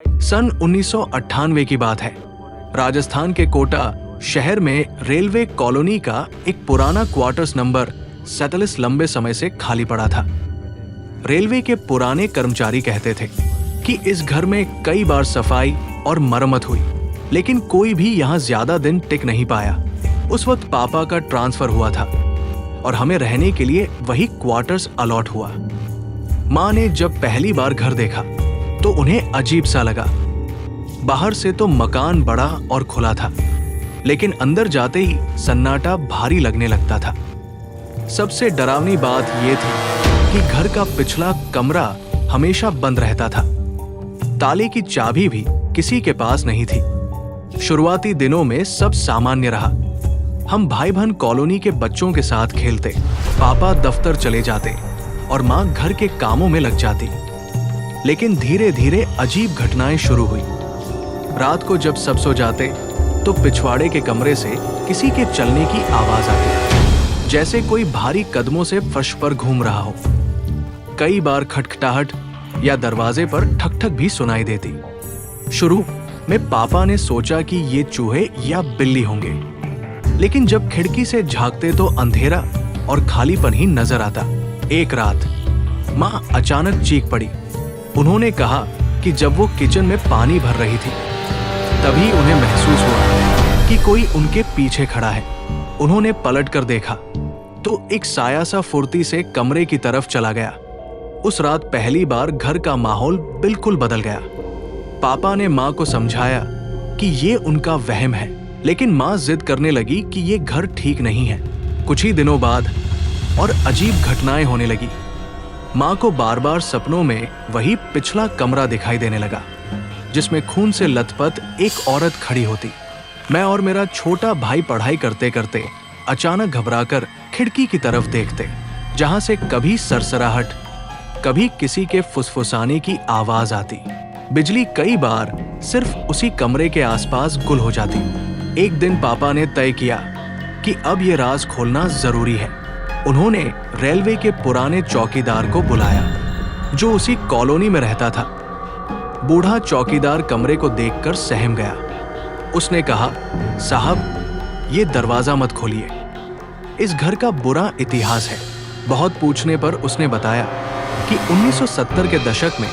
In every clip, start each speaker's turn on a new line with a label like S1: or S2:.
S1: सन 1998 की बात है। राजस्थान के कोटा शहर में रेलवे कॉलोनी का एक पुराना क्वार्टर्स नंबर 47 लंबे समय से खाली पड़ा था। रेलवे के पुराने कर्मचारी कहते थे कि इस घर में कई बार सफाई और मरम्मत हुई, लेकिन कोई भी यहाँ ज्यादा दिन टिक नहीं पाया। उस वक्त पापा का ट्रांसफर हुआ था और हमें रहने के लिए वही क्वार्टर्स अलॉट हुआ। माँ ने जब पहली बार घर देखा तो उन्हें अजीब सा लगा। बाहर से तो मकान बड़ा और खुला था, लेकिन अंदर जाते ही सन्नाटा भारी लगने लगता था। सबसे डरावनी बात यह थी कि घर का पिछला कमरा हमेशा बंद रहता था। ताले की चाबी भी किसी के पास नहीं थी। शुरुआती दिनों में सब सामान्य रहा। हम भाई बहन कॉलोनी के बच्चों के साथ खेलते, पापा दफ्तर चले जाते और माँ घर के कामों में लग जाती। लेकिन धीरे धीरे अजीब घटनाएं शुरू हुई। रात को जब सब सो जाते तो पिछवाड़े के कमरे से किसी के चलने की आवाज आती, जैसे कोई भारी कदमों से फर्श पर घूम रहा हो। कई बार खटखटाहट या दरवाजे पर ठक ठक भी सुनाई देती। शुरू में पापा ने सोचा कि ये चूहे या बिल्ली होंगे, लेकिन जब खिड़की से झांकते तो अंधेरा और खालीपन ही नजर आता। एक रात माँ अचानक चीख पड़ी। उन्होंने कहा कि जब वो किचन में पानी भर रही थी तभी उन्हें महसूस हुआ कि कोई उनके पीछे खड़ा है। उन्होंने पलट कर देखा तो एक साया सा फुर्ती से कमरे की तरफ चला गया। उस रात पहली बार घर का माहौल बिल्कुल बदल गया। पापा ने माँ को समझाया कि ये उनका वहम है, लेकिन माँ जिद करने लगी कि ये घर ठीक नहीं है। कुछ ही दिनों बाद और अजीब घटनाएं होने लगी। माँ को बार बार सपनों में वही पिछला कमरा दिखाई देने लगा, जिसमें खून से लथपथ एक औरत खड़ी होती। मैं और मेरा छोटा भाई पढ़ाई करते करते अचानक घबराकर खिड़की की तरफ देखते, जहां से कभी सरसराहट, कभी किसी के फुसफुसाने की आवाज आती। बिजली कई बार सिर्फ उसी कमरे के आसपास गुल हो जाती। एक दिन पापा ने तय किया कि अब ये राज खोलना जरूरी है। उन्होंने रेलवे के पुराने चौकीदार को बुलाया, जो उसी कॉलोनी में रहता था। बूढ़ा चौकीदार कमरे को देखकर सहम गया। उसने कहा, साहब, ये दरवाजा मत खोलिए, इस घर का बुरा इतिहास है। बहुत पूछने पर उसने बताया कि 1970 के दशक में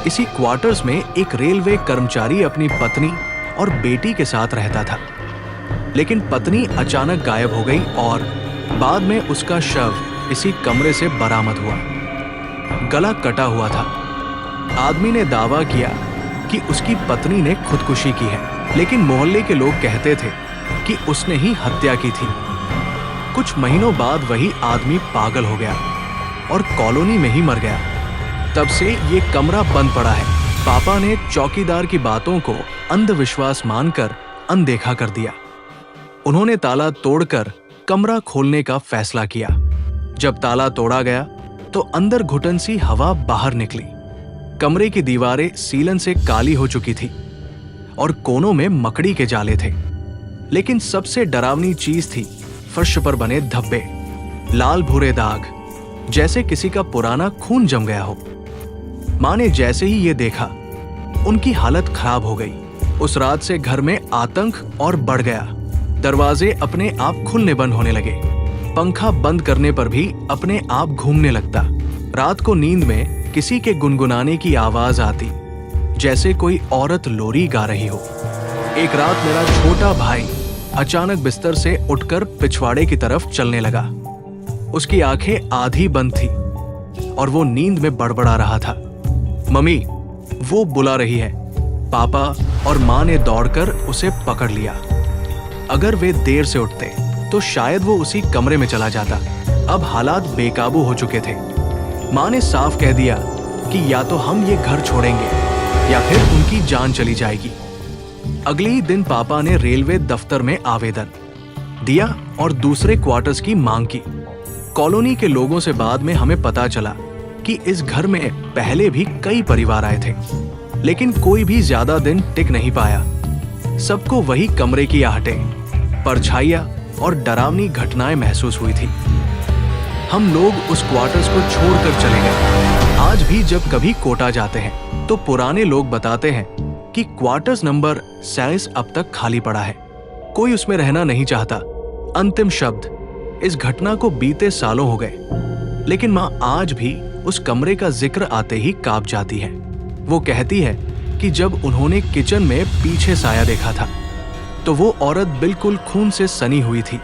S1: इसी क्वार्टर्स में एक रेलवे कर्मचारी अपनी पत्नी और बेटी के साथ रहता था, लेकिन पत्नी अचानक गायब हो गई और बाद में उसका शव इसी कमरे से बरामद हुआ। गला कटा हुआ था। आदमी ने दावा किया कि उसकी पत्नी ने खुदकुशी की है, लेकिन मोहल्ले के लोग कहते थे कि उसने ही हत्या की थी। कुछ महीनों बाद वही आदमी पागल हो गया और कॉलोनी में ही मर गया। तब से ये कमरा बंद पड़ा है। पापा ने चौकीदार की बातों को अंधविश्वास मानकर अनदेखा कर दिया। उन्होंने ताला तोड़कर कमरा खोलने का फैसला किया। जब ताला तोड़ा गया तो अंदर घुटन सी हवा बाहर निकली। कमरे की दीवारें सीलन से काली हो चुकी थी और कोनों में मकड़ी के जाले थे। लेकिन सबसे डरावनी चीज थी फर्श पर बने धब्बे, लाल भूरे दाग, जैसे किसी का पुराना खून जम गया हो। माँ ने जैसे ही ये देखा, उनकी हालत खराब हो गई। उस रात से घर में आतंक और बढ़ गया। दरवाजे अपने आप खुलने बंद होने लगे। पंखा बंद करने पर भी अपने आप घूमने लगता। रात को नींद में किसी के गुनगुनाने की आवाज आती, जैसे कोई औरत लोरी गा रही हो। एक रात मेरा छोटा भाई अचानक बिस्तर से उठकर पिछवाड़े की तरफ चलने लगा। उसकी आंखें आधी बंद थी और वो नींद में बड़बड़ा रहा था, मम्मी, वो बुला रही है। पापा और माँ ने दौड़कर उसे पकड़ लिया। अगर वे देर से उठते तो शायद वो उसी कमरे में चला जाता। अब हालात बेकाबू हो चुके थे। माँ ने साफ कह दिया कि या तो हम ये घर छोड़ेंगे या फिर उनकी जान चली जाएगी। अगले ही दिन पापा ने रेलवे दफ्तर में आवेदन दिया और दूसरे क्वार्टर्स की मांग की। कॉलोनी के लोगों से बाद में हमें पता चला कि इस घर में पहले भी कई परिवार आए थे, लेकिन कोई भी ज्यादा दिन टिक नहीं पाया। सबको वही कमरे की आहटें, परछाइयां और डरावनी घटनाएं महसूस हुई थी। हम लोग उस क्वार्टर्स को छोड़कर चले गए। आज भी जब कभी कोटा जाते हैं तो पुराने लोग बताते हैं कि क्वार्टर्स नंबर 47 अब तक खाली पड़ा है। कोई उसमें रहना नहीं चाहता। अंतिम शब्द। इस घटना को बीते सालों हो गए, लेकिन माँ आज भी उस कमरे का जिक्र आते ही कांप जाती है। वो कहती है कि जब उन्होंने किचन में पीछे साया देखा था तो वो औरत बिल्कुल खून से सनी हुई थी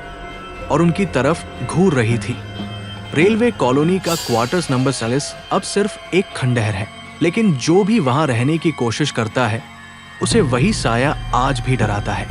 S1: और उनकी तरफ घूर रही थी। रेलवे कॉलोनी का क्वार्टर्स नंबर 47 अब सिर्फ एक खंडहर है, लेकिन जो भी वहां रहने की कोशिश करता है उसे वही साया आज भी डराता है।